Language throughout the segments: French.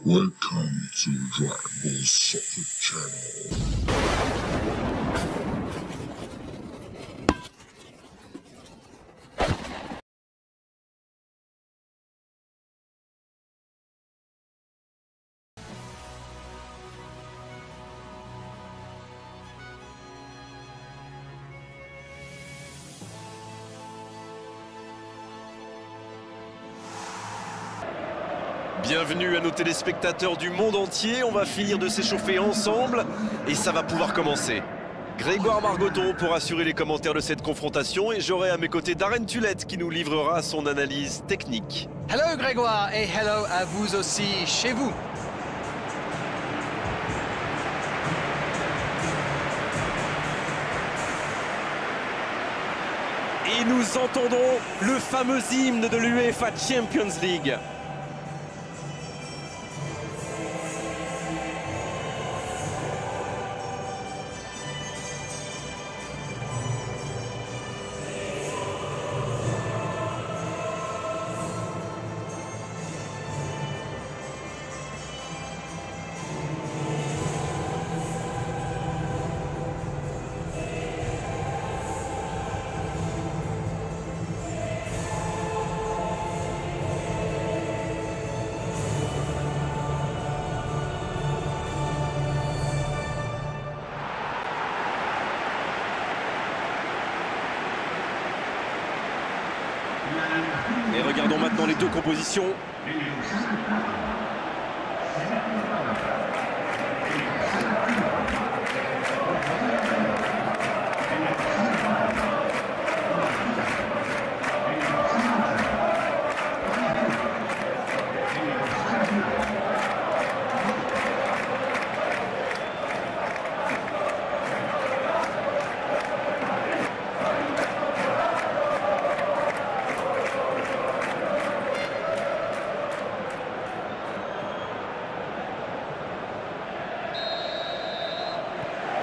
Welcome to Dragon Ball Soccer Channel. Bienvenue à nos téléspectateurs du monde entier, on va finir de s'échauffer ensemble et ça va pouvoir commencer. Grégoire Margoton pour assurer les commentaires de cette confrontation et j'aurai à mes côtés Darren Tulette qui nous livrera son analyse technique. Hello Grégoire et hello à vous aussi chez vous. Et nous entendons le fameux hymne de l'UEFA Champions League. Et regardons maintenant les deux compositions.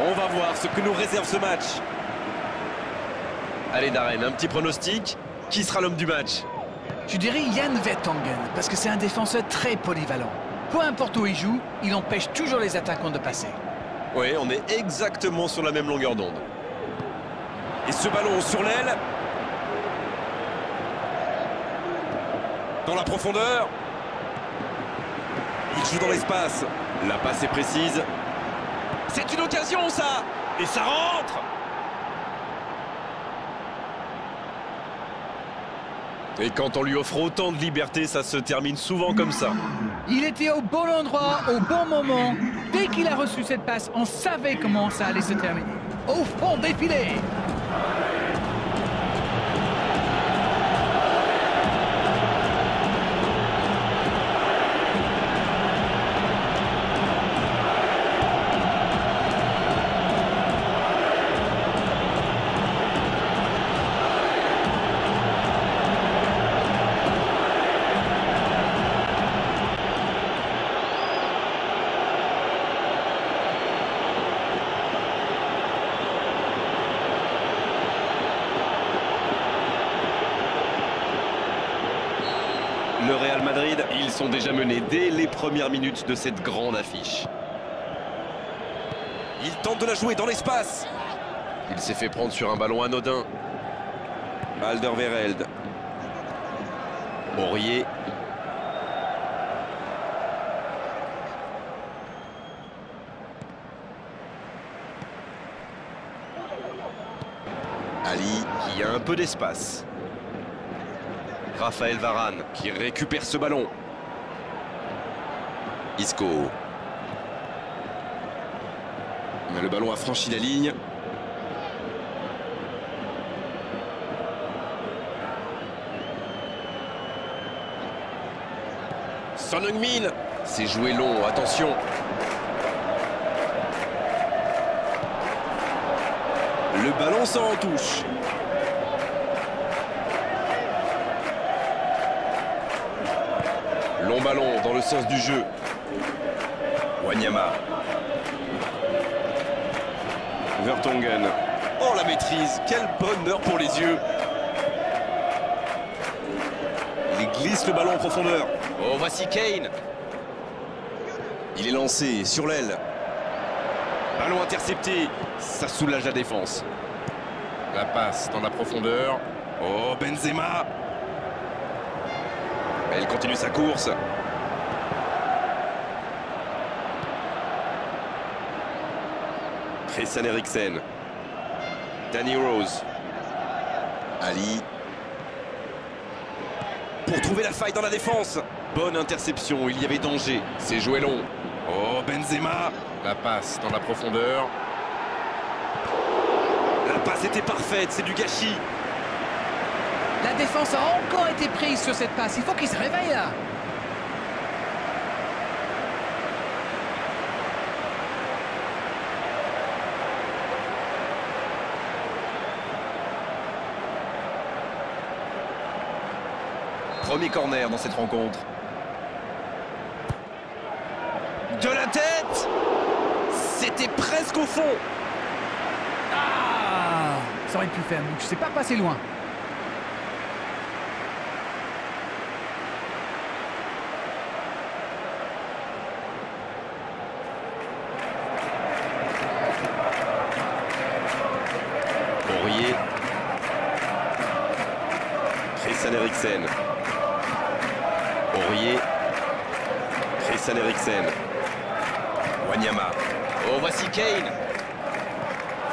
On va voir ce que nous réserve ce match. Allez Darren, un petit pronostic. Qui sera l'homme du match? Je dirais Jan Vertonghen parce que c'est un défenseur très polyvalent. Peu importe où il joue, il empêche toujours les attaquants de passer. Oui, on est exactement sur la même longueur d'onde. Et ce ballon sur l'aile. Dans la profondeur. Il joue dans l'espace. La passe est précise. C'est une occasion ça. Et ça rentre. Et quand on lui offre autant de liberté, ça se termine souvent comme ça. Il était au bon endroit, au bon moment. Dès qu'il a reçu cette passe, on savait comment ça allait se terminer. Au fond des filets. Le Real Madrid, ils sont déjà menés dès les premières minutes de cette grande affiche. Il tente de la jouer dans l'espace. Il s'est fait prendre sur un ballon anodin. Alderweireld. Aurier. Ali qui a un peu d'espace. Raphaël Varane qui récupère ce ballon. Isco. Mais le ballon a franchi la ligne. Son Heung-min. C'est joué long, attention. Le ballon s'en en touche. Long ballon dans le sens du jeu. Wanyama. Vertonghen. Oh la maîtrise, quel bonheur pour les yeux. Il glisse le ballon en profondeur. Oh, voici Kane. Il est lancé sur l'aile. Ballon intercepté. Ça soulage la défense. La passe dans la profondeur. Oh, Benzema. Elle continue sa course. Christian Eriksen. Danny Rose. Ali. Pour trouver la faille dans la défense. Bonne interception, il y avait danger. C'est joué long. Oh, Benzema. La passe dans la profondeur. La passe était parfaite, c'est du gâchis. La défense a encore été prise sur cette passe. Il faut qu'il se réveille là. Premier corner dans cette rencontre. De la tête. C'était presque au fond. Ah, ça aurait pu faire, mais je sais pas passer loin. Aurier. Christian Eriksen. Aurier. Christian Eriksen. Wanyama. Oh, voici Kane.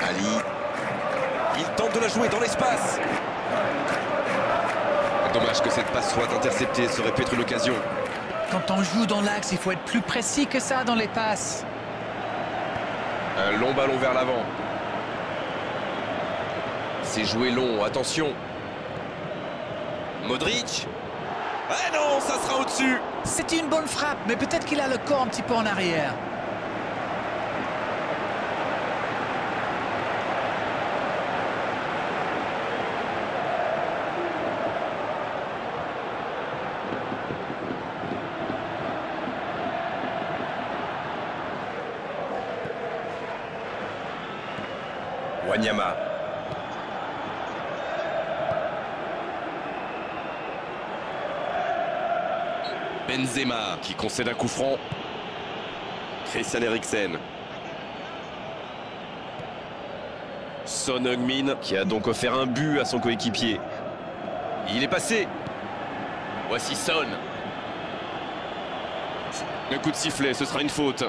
Ali. Il tente de la jouer dans l'espace. Dommage que cette passe soit interceptée, ça aurait pu être l'occasion. Quand on joue dans l'axe, il faut être plus précis que ça dans les passes. Un long ballon vers l'avant. C'est joué long, attention. Modric. Ah non, ça sera au-dessus. C'était une bonne frappe, mais peut-être qu'il a le corps un petit peu en arrière. Wanyama. Benzema qui concède un coup franc. Christian Eriksen. Son Heung-min qui a donc offert un but à son coéquipier. Il est passé. Voici Son. Un coup de sifflet, ce sera une faute.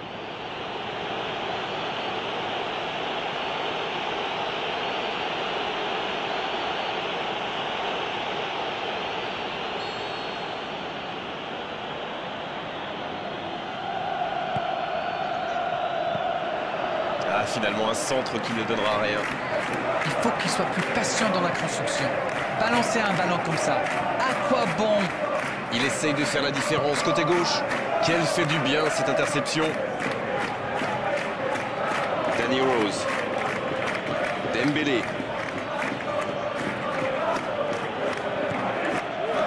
Ah, finalement un centre qui ne donnera rien. Il faut qu'il soit plus patient dans la construction. Balancer un ballon comme ça, à quoi bon? Il essaye de faire la différence côté gauche. Quelle fait du bien cette interception. Danny Rose. Dembélé.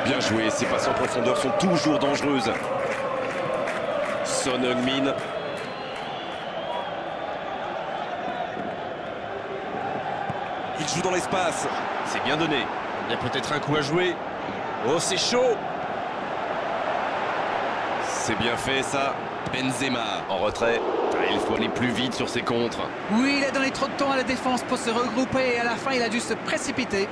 Bien joué, ces passes en profondeur sont toujours dangereuses. Son Heung-min. Il joue dans l'espace. C'est bien donné. Il y a peut-être un coup à jouer. Oh, c'est chaud. C'est bien fait, ça. Benzema en retrait. Il faut aller plus vite sur ses contres. Oui, il a donné trop de temps à la défense pour se regrouper et à la fin, il a dû se précipiter.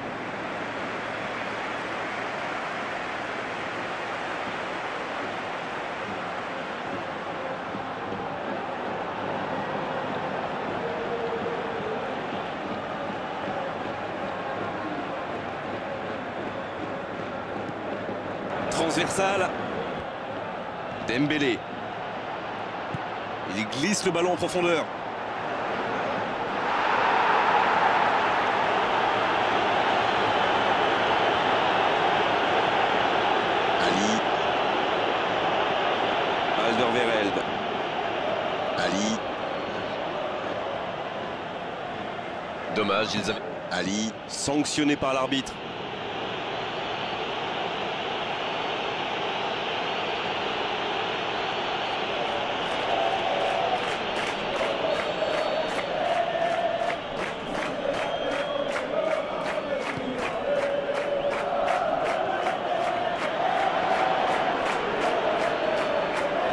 Transversale. Dembélé. Il glisse le ballon en profondeur. Ali. Alderweireld. Ali. Dommage, ils avaient... Ali, sanctionné par l'arbitre.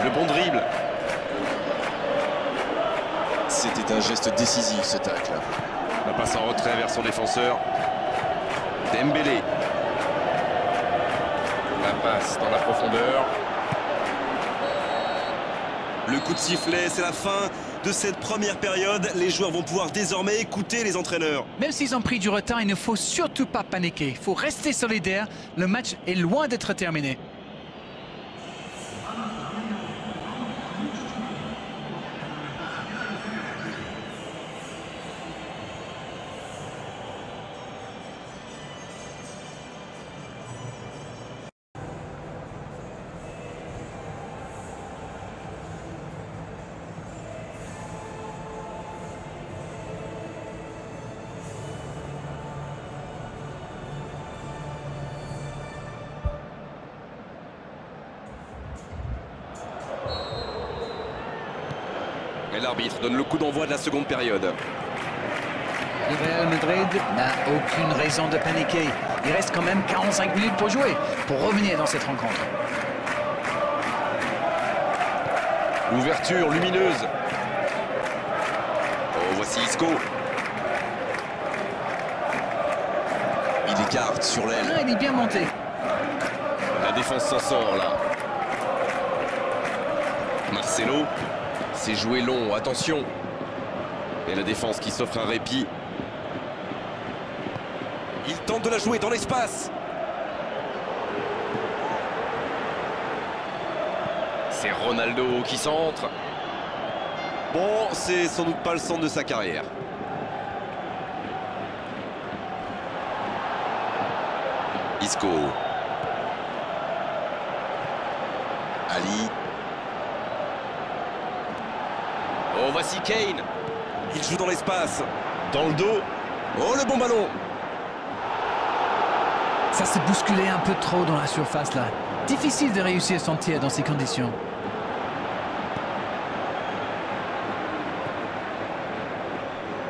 Le bon dribble. C'était un geste décisif, ce tacle. La passe en retrait vers son défenseur. Dembélé. La passe dans la profondeur. Le coup de sifflet, c'est la fin de cette première période. Les joueurs vont pouvoir désormais écouter les entraîneurs. Même s'ils ont pris du retard, il ne faut surtout pas paniquer. Il faut rester solidaire. Le match est loin d'être terminé. Et l'arbitre donne le coup d'envoi de la seconde période. Le Real Madrid n'a aucune raison de paniquer. Il reste quand même 45 minutes pour jouer, pour revenir dans cette rencontre. Ouverture lumineuse. Oh, voici Isco. Il écarte sur l'aile. Ah, il est bien monté. La défense s'en sort là. Marcelo. C'est joué long, attention. Et la défense qui s'offre un répit. Il tente de la jouer dans l'espace. C'est Ronaldo qui centre. Bon, c'est sans doute pas le centre de sa carrière. Isco. Ali. Oh, voici Kane. Il joue dans l'espace. Dans le dos. Oh, le bon ballon. Ça s'est bousculé un peu trop dans la surface là. Difficile de réussir son tir dans ces conditions.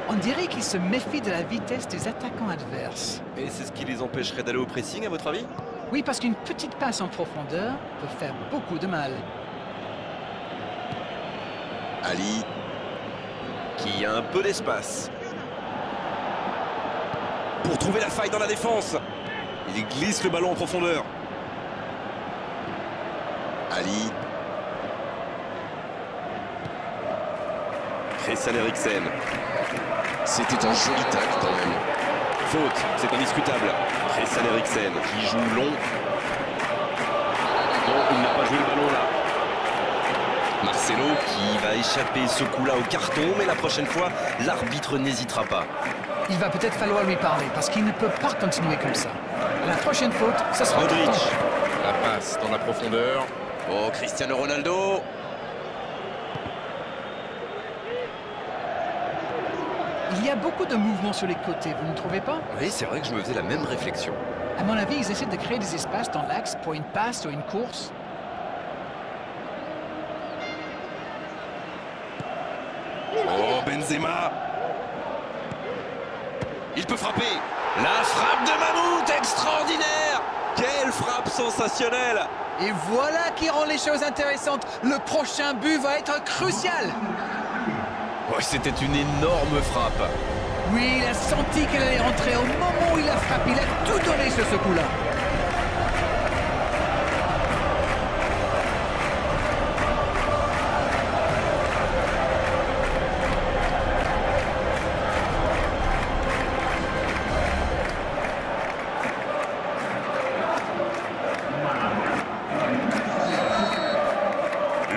On dirait qu'il se méfie de la vitesse des attaquants adverses. Et c'est ce qui les empêcherait d'aller au pressing, à votre avis? Oui, parce qu'une petite passe en profondeur peut faire beaucoup de mal. Ali. Qui a un peu d'espace. Pour trouver la faille dans la défense. Il glisse le ballon en profondeur. Ali. Christian Eriksen. C'était un joli tacle quand même. Faute, c'est indiscutable. Christian Eriksen qui joue long. Non, il n'a pas joué le ballon là. Marcelo qui va échapper ce coup-là au carton, mais la prochaine fois, l'arbitre n'hésitera pas. Il va peut-être falloir lui parler parce qu'il ne peut pas continuer comme ça. À la prochaine faute, ça sera Modric. important. La passe dans la profondeur. Oh, Cristiano Ronaldo. Il y a beaucoup de mouvements sur les côtés, vous ne trouvez pas? Oui, c'est vrai que je me faisais la même réflexion. À mon avis, ils essaient de créer des espaces dans l'axe pour une passe ou une course. Oh, Benzema. Il peut frapper. La frappe de Mammouth, extraordinaire. Quelle frappe sensationnelle. Et voilà qui rend les choses intéressantes. Le prochain but va être crucial. Ouais, c'était une énorme frappe. Oui, il a senti qu'elle allait rentrer au moment où il a frappé. Il a tout donné sur ce coup-là.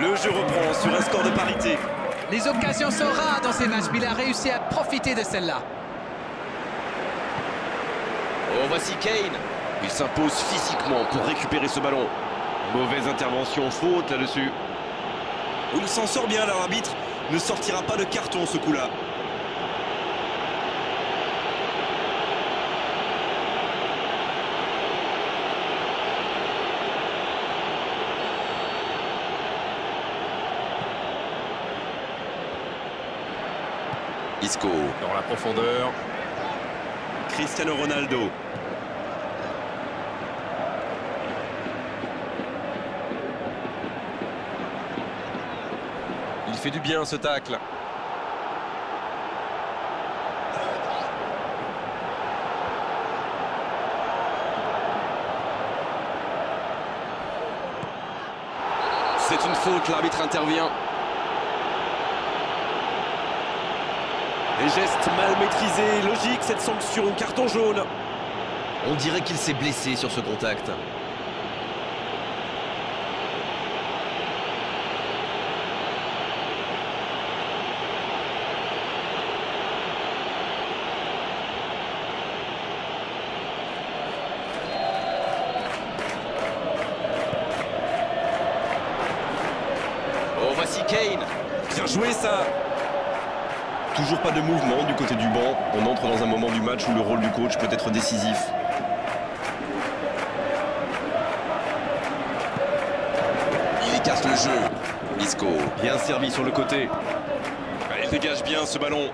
Le jeu reprend sur un score de parité. Les occasions sont rares dans ces matchs, mais il a réussi à profiter de celle-là. Oh, voici Kane. Il s'impose physiquement pour récupérer ce ballon. Mauvaise intervention, faute là-dessus. Il s'en sort bien, l'arbitre ne sortira pas de carton ce coup-là. Isco dans la profondeur. Cristiano Ronaldo. Il fait du bien ce tacle. faute, l'arbitre intervient. Les gestes mal maîtrisés, logique cette sanction, carton jaune. On dirait qu'il s'est blessé sur ce contact. Oh, voici Kane. Bien joué ça. Toujours pas de mouvement du côté du banc. On entre dans un moment du match où le rôle du coach peut être décisif. Il écarte le jeu. Isco. Bien servi sur le côté. Il dégage bien ce ballon.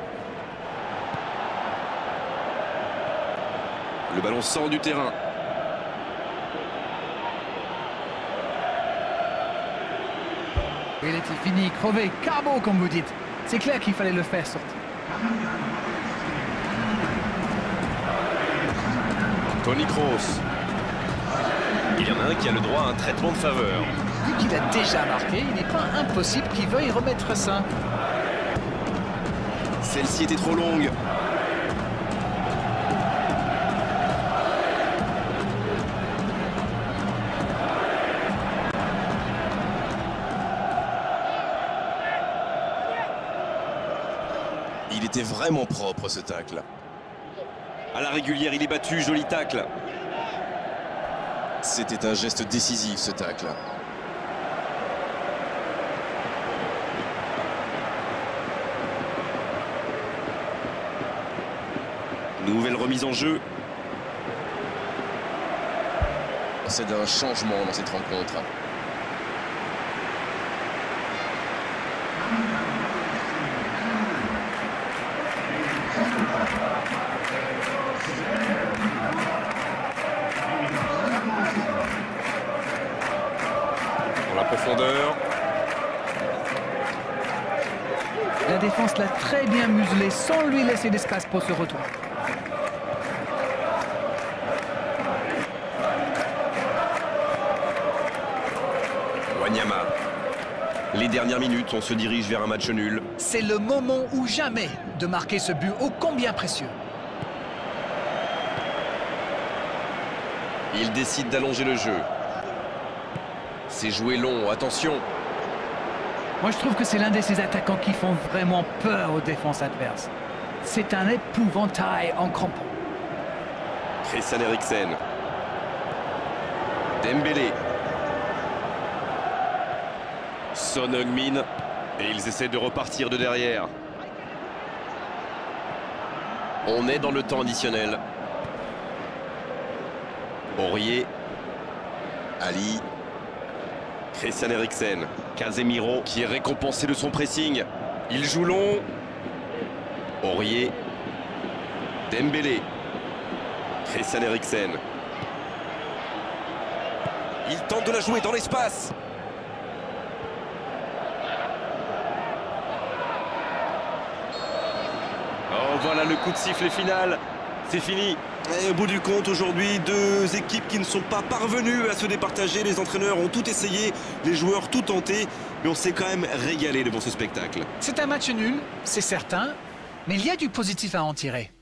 Le ballon sort du terrain. Il était fini, crevé, carbo comme vous dites. C'est clair qu'il fallait le faire sortir. Toni Kroos. Il y en a un qui a le droit à un traitement de faveur. Vu qu'il a déjà marqué, il n'est pas impossible qu'il veuille remettre ça. Celle-ci était trop longue. Il était vraiment propre ce tacle. À la régulière, il est battu, joli tacle. C'était un geste décisif ce tacle. Nouvelle remise en jeu. C'est un changement dans cette rencontre. Dans la profondeur. La défense l'a très bien muselé sans lui laisser d'espace pour ce retour. Wanyama. Les dernières minutes, on se dirige vers un match nul. C'est le moment ou jamais de marquer ce but ô combien précieux. Il décide d'allonger le jeu. C'est joué long, attention. Moi, je trouve que c'est l'un de ces attaquants qui font vraiment peur aux défenses adverses. C'est un épouvantail en crampon. Christian Eriksen. Dembélé. Son Heung-min. Et ils essaient de repartir de derrière. On est dans le temps additionnel. Aurier. Ali. Christian Eriksen. Casemiro qui est récompensé de son pressing. Il joue long. Aurier. Dembélé. Christian Eriksen. Il tente de la jouer dans l'espace. Oh, voilà le coup de sifflet final. C'est fini. Et au bout du compte, aujourd'hui, deux équipes qui ne sont pas parvenues à se départager. Les entraîneurs ont tout essayé, les joueurs tout tenté, mais on s'est quand même régalé devant ce spectacle. C'est un match nul, c'est certain, mais il y a du positif à en tirer.